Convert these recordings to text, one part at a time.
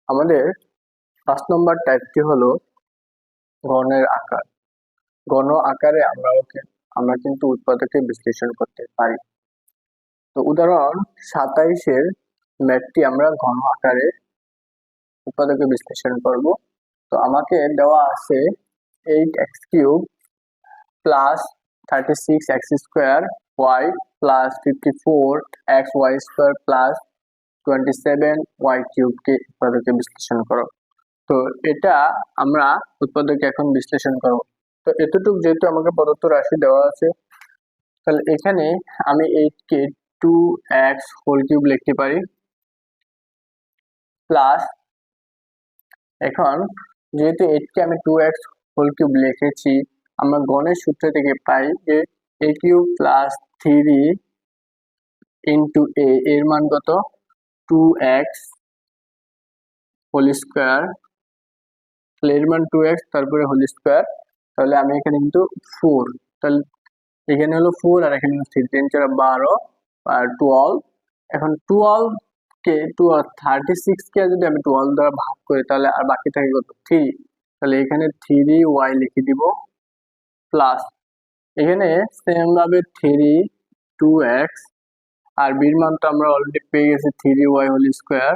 আমাদের 5 নম্বর টাইপটি হলো গণের আকার। গণ আকারে আমরা কিন্তু উৎপাদকে বিশ্লেষণ করতে পারি। তো উদাহরণ 27-এর ম্যাথটি আমরা ঘন আকারে উৎপাদকে বিশ্লেষণ করব। তো আমাকে দেওয়া আছে 8x³ plus 36x² y plus 54xy² plus 27y³ কে উৎপাদকে বিশ্লেষণ করো। তো এটা আমরা উৎপাদকে এখন বিশ্লেষণ করব। তো এতটুকু যেহেতু আমাকে প্রদত্ত রাশি দেওয়া আছে, তাহলে এখানে আমি 8 কে 2x³ লিখতে পারি প্লাস, এখন যেহেতু 8 কে আমি 2x³ লিখেছি, আমরা গণের সূত্র থেকে পাই যে a³ প্লাস 3 ইন্টু a এর মান কত 2x হোল স্কোয়ার, এর মান 2x তারপরে হোল স্কোয়ার, তাহলে আমি এখানে কিন্তু 4, তাহলে এখানে হলো 4 আর এখানে 3, 3 4 12 আর 12। এখন 12 কে 36 কে যদি আমি 12 দ্বারা ভাগ করি তাহলে আর বাকি থাকে কত 3, তাহলে এখানে 3y লিখে দিব প্লাস, এখানে সেম ভাবে 3 2x আর বির মান তো আমরা অলরেডি পেয়ে গেছি 3y হোল স্কোয়ার।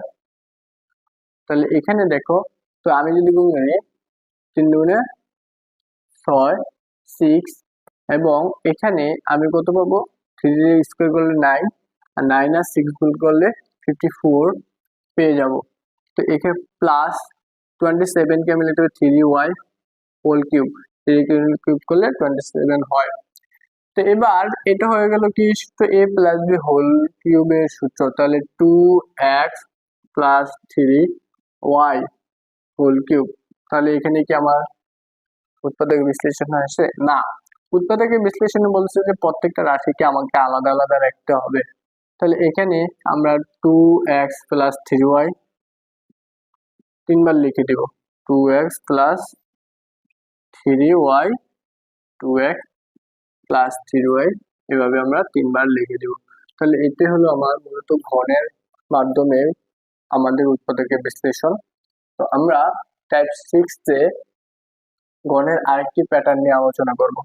তাহলে এখানে দেখো, তো আমি যদি গুণ করি 3 দুগুণে 6 6, এবং এখানে আমি কত পাবো 3 স্কোয়ার করলে 9 আর 9 আর 6 গুণ করলে 54 পেয়ে যাব। তো এখানে প্লাস 27 কে আমি লিখতে পারি 3y হোল কিউব, 3 কিউব করলে 27 হয়। তো এবার এটা হয়ে গেল কি সূত্র, a প্লাস বি হোল কিউবের সূত্র, তাহলে 2x plus 3y whole cube. তাহলে এখানে কি আমার উৎপাদক বিশ্লেষণ আসে? না, উৎপাদকের বিশ্লেষণে বলছে যে প্রত্যেকটা রাশিকে আমাকে আলাদা আলাদা রাখতে হবে। তাহলে এখানে আমরা 2x প্লাস 3y 3বার লিখে দেব, 2x plus 3y 2x plus 3y, এভাবে আমরা 3বার লিখে দেব। তাহলে এতে হলো আমার মূলত ঘনের মাধ্যমে আমাদের উৎপাদকের বিশ্লেষণ। তো আমরা টাইপ 6 গণের আরেকটি প্যাটার্ন নিয়ে আলোচনা করব।